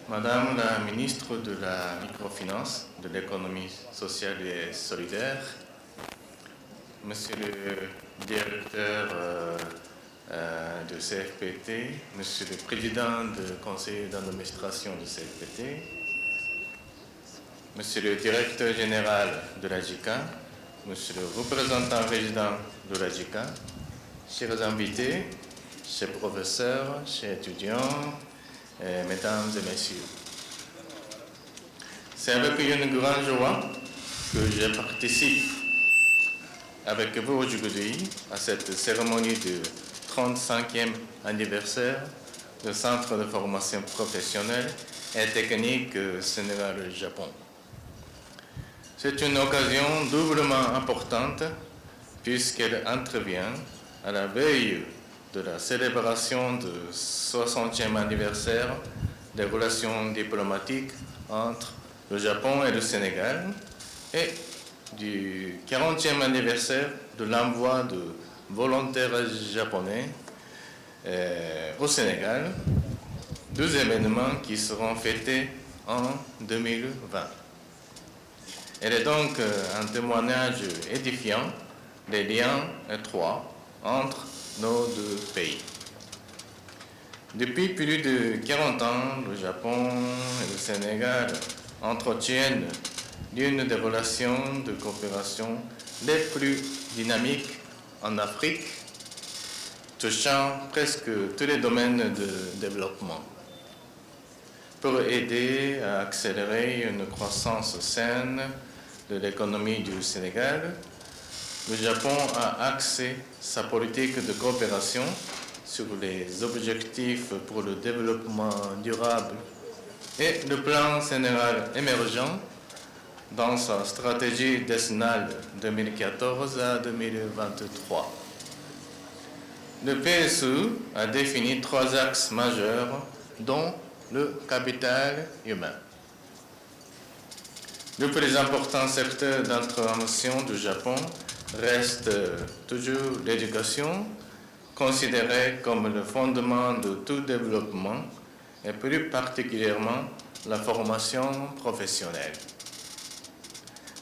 Madame la ministre de la Microfinance, de l'économie sociale et solidaire, Monsieur le directeur de CFPT, Monsieur le président du conseil d'administration de CFPT, Monsieur le directeur général de la JICA, Monsieur le représentant résident de la JICA, chers invités, chers professeurs, chers étudiants, mesdames et messieurs. C'est avec une grande joie que je participe avec vous aujourd'hui à cette cérémonie du 35e anniversaire du Centre de formation professionnelle et technique Sénégal-Japon. C'est une occasion doublement importante puisqu'elle intervient à la veille de la célébration du 60e anniversaire des relations diplomatiques entre le Japon et le Sénégal et du 40e anniversaire de l'envoi de volontaires japonais au Sénégal, deux événements qui seront fêtés en 2020. Elle est donc un témoignage édifiant des liens étroits entre nos deux pays. Depuis plus de 40 ans, le Japon et le Sénégal entretiennent l'une des relations de coopération les plus dynamiques en Afrique, touchant presque tous les domaines de développement. Pour aider à accélérer une croissance saine de l'économie du Sénégal, le Japon a axé sa politique de coopération sur les objectifs pour le développement durable et le plan Sénégal émergent dans sa stratégie décennale 2014 à 2023. Le PSE a défini 3 axes majeurs, dont le capital humain. Le plus important secteur d'intervention du Japon reste toujours l'éducation, considérée comme le fondement de tout développement et plus particulièrement la formation professionnelle.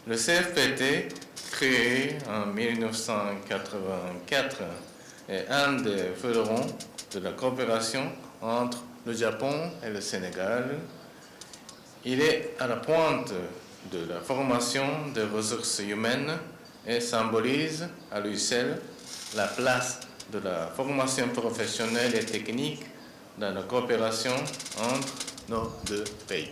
Le CFPT, créé en 1984, est un des fleurons de la coopération entre le Japon et le Sénégal. Il est à la pointe de la formation des ressources humaines et symbolise à lui seul la place de la formation professionnelle et technique dans la coopération entre nos deux pays.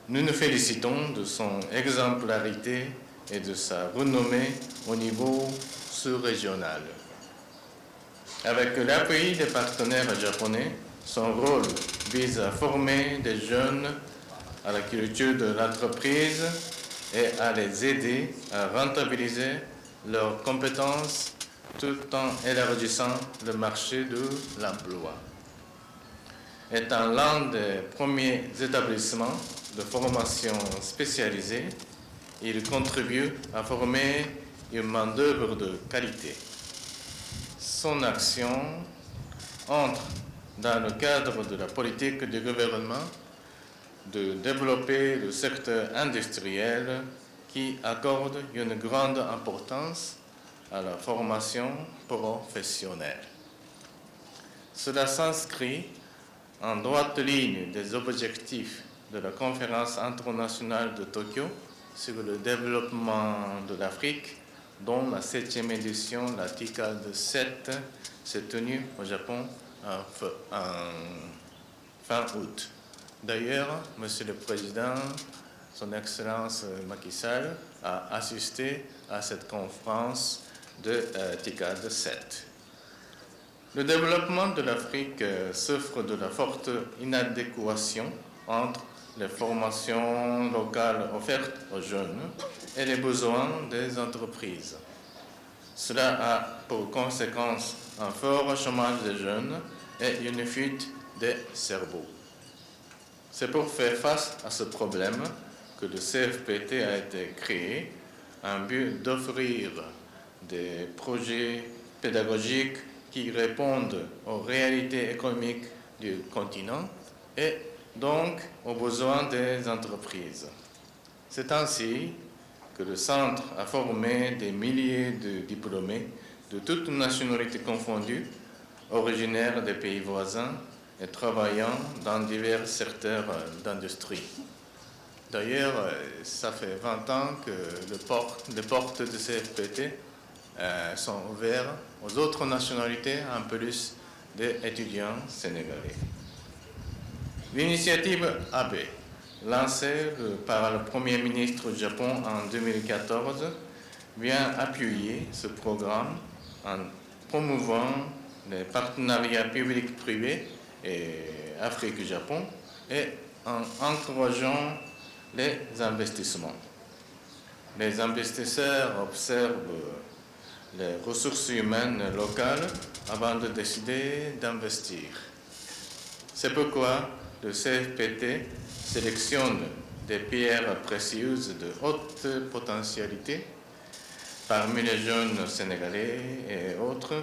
Nous nous félicitons de son exemplarité et de sa renommée au niveau sous-régional. Avec l'appui des partenaires japonais, son rôle vise à former des jeunes à la culture de l'entreprise et à les aider à rentabiliser leurs compétences tout en élargissant le marché de l'emploi. Étant l'un des premiers établissements de formation spécialisée, il contribue à former une main-d'œuvre de qualité. Son action entre dans le cadre de la politique du gouvernement de développer le secteur industriel qui accorde une grande importance à la formation professionnelle. Cela s'inscrit en droite ligne des objectifs de la conférence internationale de Tokyo sur le développement de l'Afrique, dont la 7e édition, la TICAD 7, s'est tenue au Japon en fin août. D'ailleurs, Monsieur le Président, Son Excellence Macky Sall a assisté à cette conférence de TICAD 7. Le développement de l'Afrique souffre de la forte inadéquation entre les formations locales offertes aux jeunes et les besoins des entreprises. Cela a pour conséquence un fort chômage des jeunes et une fuite des cerveaux. C'est pour faire face à ce problème que le CFPT a été créé en but d'offrir des projets pédagogiques qui répondent aux réalités économiques du continent et donc aux besoins des entreprises. C'est ainsi que le centre a formé des milliers de diplômés de toutes nationalités confondues, originaires des pays voisins et travaillant dans divers secteurs d'industrie. D'ailleurs, ça fait 20 ans que les portes de CFPT sont ouvertes aux autres nationalités en plus des étudiants sénégalais. L'initiative AB, lancée par le Premier ministre du Japon en 2014, vient appuyer ce programme en promouvant les partenariats publics-privés et Afrique-Japon et en encourageant les investissements. Les investisseurs observent les ressources humaines locales avant de décider d'investir. C'est pourquoi le CFPT sélectionne des pierres précieuses de haute potentialité parmi les jeunes sénégalais et autres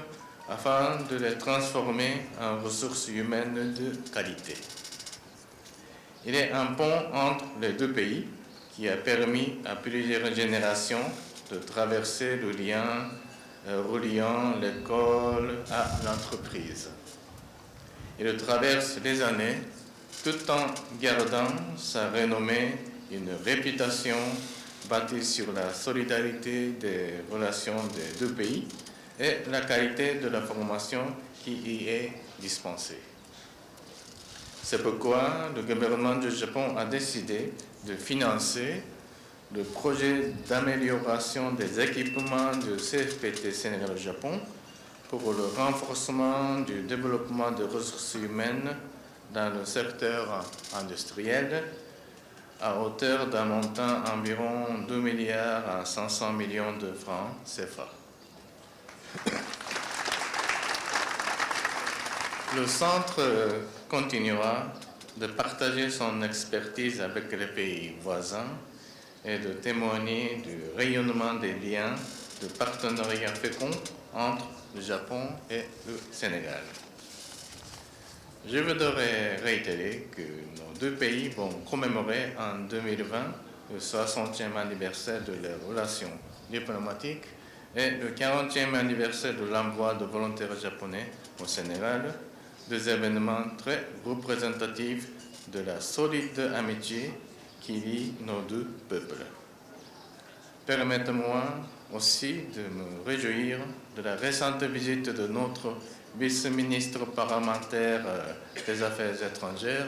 afin de les transformer en ressources humaines de qualité. Il est un pont entre les deux pays qui a permis à plusieurs générations de traverser le lien reliant l'école à l'entreprise. Il traverse les années tout en gardant sa renommée, une réputation bâtie sur la solidarité des relations des deux pays et la qualité de la formation qui y est dispensée. C'est pourquoi le gouvernement du Japon a décidé de financer le projet d'amélioration des équipements de CFPT Sénégal-Japon pour le renforcement du développement des ressources humaines dans le secteur industriel à hauteur d'un montant environ 2 milliards à 500 millions de francs CFA. Le centre continuera de partager son expertise avec les pays voisins et de témoigner du rayonnement des liens de partenariat fécond entre le Japon et le Sénégal. Je voudrais réitérer que nos deux pays vont commémorer en 2020 le 60e anniversaire de leurs relations diplomatiques et le 40e anniversaire de l'envoi de volontaires japonais au Sénégal, deux événements très représentatifs de la solide amitié qui lie nos deux peuples. Permettez-moi aussi de me réjouir de la récente visite de notre vice-ministre parlementaire des Affaires étrangères,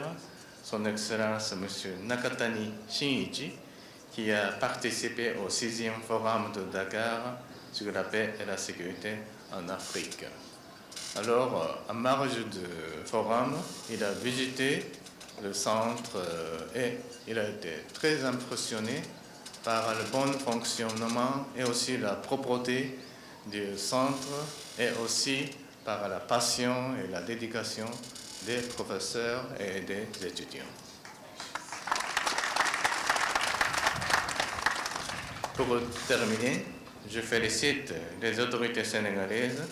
son Excellence M. Nakatani Shinichi, qui a participé au 6e Forum de Dakar sur la paix et la sécurité en Afrique. Alors, en marge du forum, il a visité le centre et il a été très impressionné par le bon fonctionnement et aussi la propreté du centre et aussi par la passion et la dédication des professeurs et des étudiants. Pour terminer, je félicite les autorités sénégalaises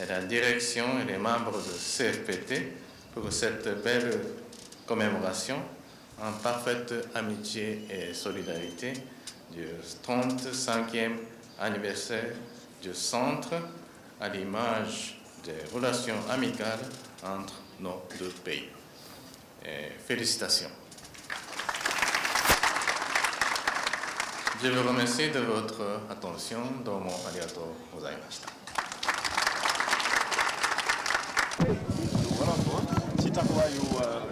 et la direction et les membres de CFPT pour cette belle commémoration en parfaite amitié et solidarité du 35e anniversaire du centre à l'image des relations amicales entre nos deux pays. Et félicitations. Je vous remercie de votre attention. Domo arigatou gozaimashita. Voilà ci taxawaayu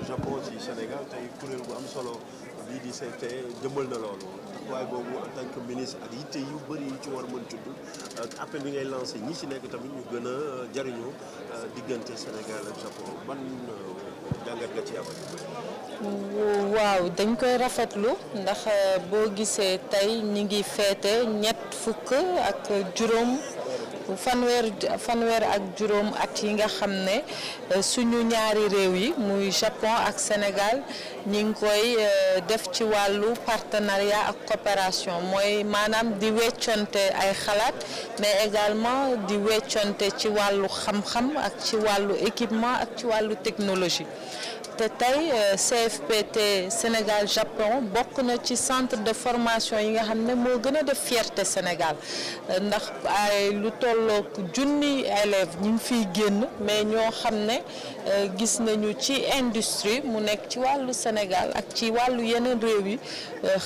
Japon ci Sénégal tey kuréel bu am solo lii di CFPT jëmmal na loolu taxawaay boobu en tant que ministre ak yitte yu bëri yi ci war a mën tudd appel bi ngay lancé ñi ci nekk tamit ñu gën a jariñoo diggante Sénégal ak Japon ban jàngat nga ci am. waaw dañ koy rafetlu ndax boo gisee tey ñi ngi feete ñett fukk ak juróom fanweer ak juróom at yi nga xam ne suñu ñaari réew yi muy Japon ak Sénégal ñi ngi koy def ci wàllu partenariat ak coopération mooy maanaam di wecconte ay xalaat mais également di wecconte ci wàllu xam-xam ak ci wàllu équipement ak ci wàllu technologie. te tey CFPT Sénégal Japon bokk na ci centre de formation yi nga xam ne moo gën a def fierté Sénégal ndax ay lu tollook junni élèves ñu ngi fiy génn mais ñoo xam ne gis nañu ci industrie mu nekk ci wàllu Sénégal ak ci wàllu yeneen réew yi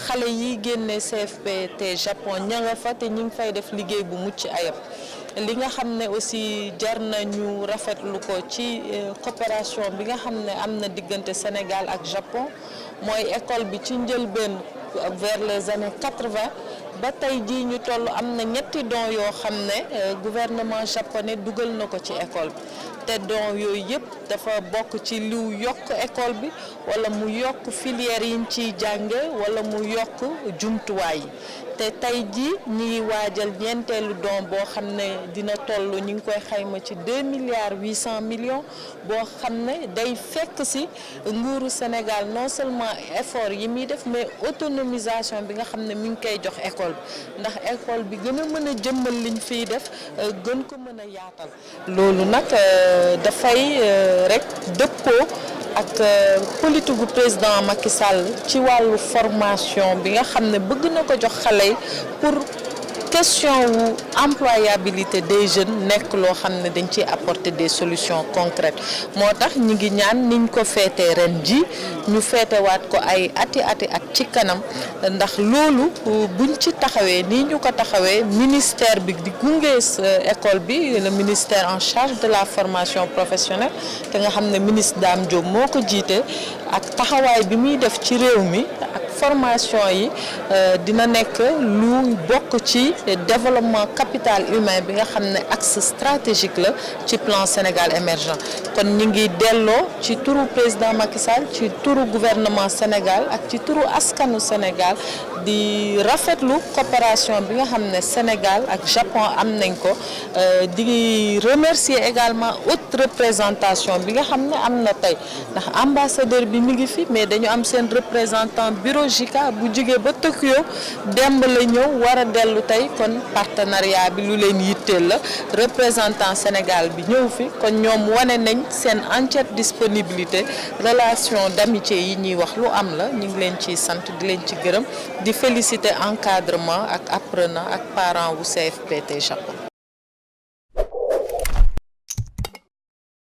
xale yi génne CFPT Japon ña nga fa te ñu ngi fay def liggéey bu mucc ayib. li nga xam ne aussi jar nañu rafetlu ko ci coopération bi nga xam ne am na diggante Sénégal ak Japon mooy école bi ci njëlbeen vers les années 80 ba tey jii ñu toll am na ñetti don yoo xam ne gouvernement japonais dugal na ko ci école bi te don yooyu yëpp dafa bokk ci liw yokk école bi wala mu yokk filière yiñ ciy jànge wala mu yokk jumtuwaay yi te tey jii ñi ngi waajal ñeenteelu don boo xam ne dina toll ñu ngi koy xayma ci 2,8 milliards boo xam ne day fekk si nguuru Sénégal non seulement effort yi muy def mais autonomisation bi nga xam ne mi ngi koy jox école bi ndax école bi gën a mën a jëmmal liñ fiy def gën ko mën a yaatal loolu nag dafay rek dëppoo ak politique gu président Macky Sall ci wàllu formation bi nga xam ne bëgg na ko jox xale yi pour question wu employabilité des jeunes nekk loo xam ne dañ ciy apporter des solutions concrètes moo tax ñi ngi ñaan niñ ko feetee ren ji ñu feetewaat ko ay ati at ci kanam ndax loolu buñ ci taxawee nii ñu ko taxawee ministère bi di gunge école bi le ministère en charge de la formation professionnelle te nga xam ne ministre Dame Diop moo ko jiite ak taxawaay bi muy def ci réew mi ak formation yi dina nekk lu bokk ci développement capital humain bi nga xam ne axe stratégique la ci plan Sénégal émergent kon ñi ngi delloo ci turu président Macky Sall ci turu gouvernement Sénégal ak ci turu askanu Sénégal di rafetlu coopération bi nga xam ne Sénégal ak Japon am nañ ko di remercier également haute représentation bi nga xam ne am na tey ndax ambassadeur bi mi ngi fi mais dañu am seen représentant bureau JICA bu jógee ba Tokyo demb la ñëw war a dellu tey kon partenariat bi lu leen yitteel la représentant Sénégal bi ñëw fi kon ñoom wane nañ seen entière disponibilité relation d'amitié yi ñuy wax lu am la ñu ngi leen ciy sant di leen ci gërëm di féliciter encadrement ak apprenant ak parents wu CFPT Japon.